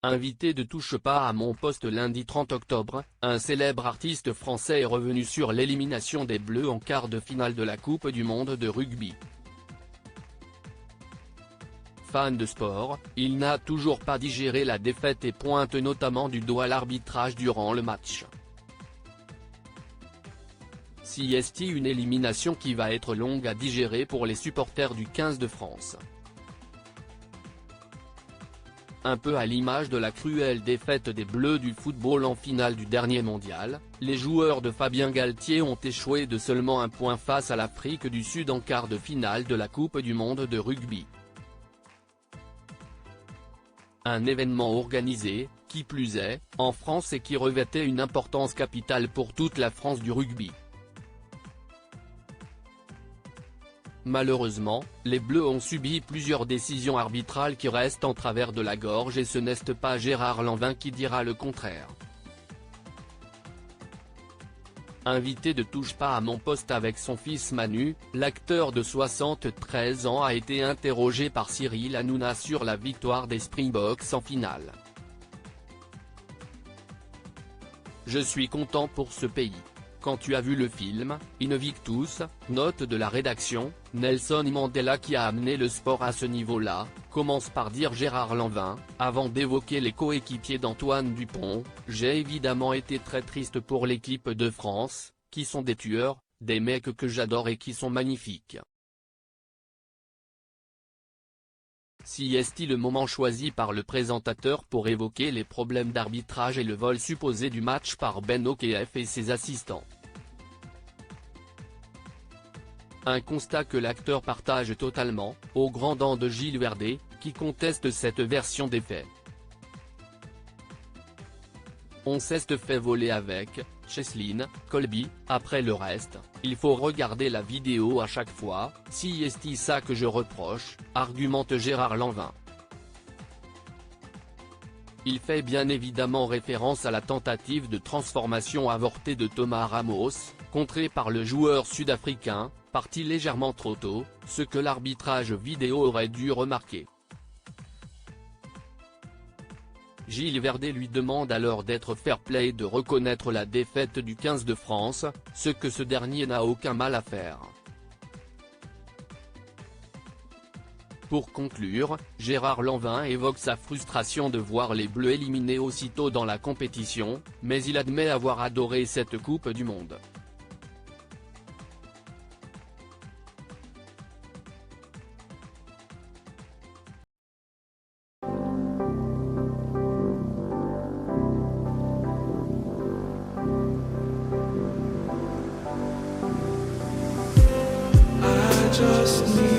Invité de Touche pas à mon poste lundi 30 octobre, un célèbre artiste français est revenu sur l'élimination des Bleus en quart de finale de la Coupe du monde de rugby. Fan de sport, il n'a toujours pas digéré la défaite et pointe notamment du doigt l'arbitrage durant le match. Si est une élimination qui va être longue à digérer pour les supporters du 15 de France. Un peu à l'image de la cruelle défaite des Bleus du football en finale du dernier mondial, les joueurs de Fabien Galtier ont échoué de seulement un point face à l'Afrique du Sud en quart de finale de la Coupe du monde de rugby. Un événement organisé, qui plus est, en France et qui revêtait une importance capitale pour toute la France du rugby. Malheureusement, les Bleus ont subi plusieurs décisions arbitrales qui restent en travers de la gorge et ce n'est pas Gérard Lanvin qui dira le contraire. Invité de Touche pas à mon poste avec son fils Manu, l'acteur de 73 ans a été interrogé par Cyril Hanouna sur la victoire des Springboks en finale. Je suis content pour ce pays. Quand tu as vu le film, Invictus, note de la rédaction, Nelson Mandela qui a amené le sport à ce niveau-là, commence par dire Gérard Lanvin, avant d'évoquer les coéquipiers d'Antoine Dupont, j'ai évidemment été très triste pour l'équipe de France, qui sont des tueurs, des mecs que j'adore et qui sont magnifiques. Si est le moment choisi par le présentateur pour évoquer les problèmes d'arbitrage et le vol supposé du match par Ben Okef et ses assistants. Un constat que l'acteur partage totalement, au grand dam de Gilles Verdet, qui conteste cette version des faits. On s'est fait voler avec, Cheslin, Colby, après le reste, il faut regarder la vidéo à chaque fois, si est ça que je reproche, argumente Gérard Lanvin. Il fait bien évidemment référence à la tentative de transformation avortée de Thomas Ramos, contrée par le joueur sud-africain, parti légèrement trop tôt, ce que l'arbitrage vidéo aurait dû remarquer. Gilles Verdet lui demande alors d'être fair-play et de reconnaître la défaite du 15 de France, ce que ce dernier n'a aucun mal à faire. Pour conclure, Gérard Lanvin évoque sa frustration de voir les Bleus éliminés aussitôt dans la compétition, mais il admet avoir adoré cette Coupe du Monde. Just need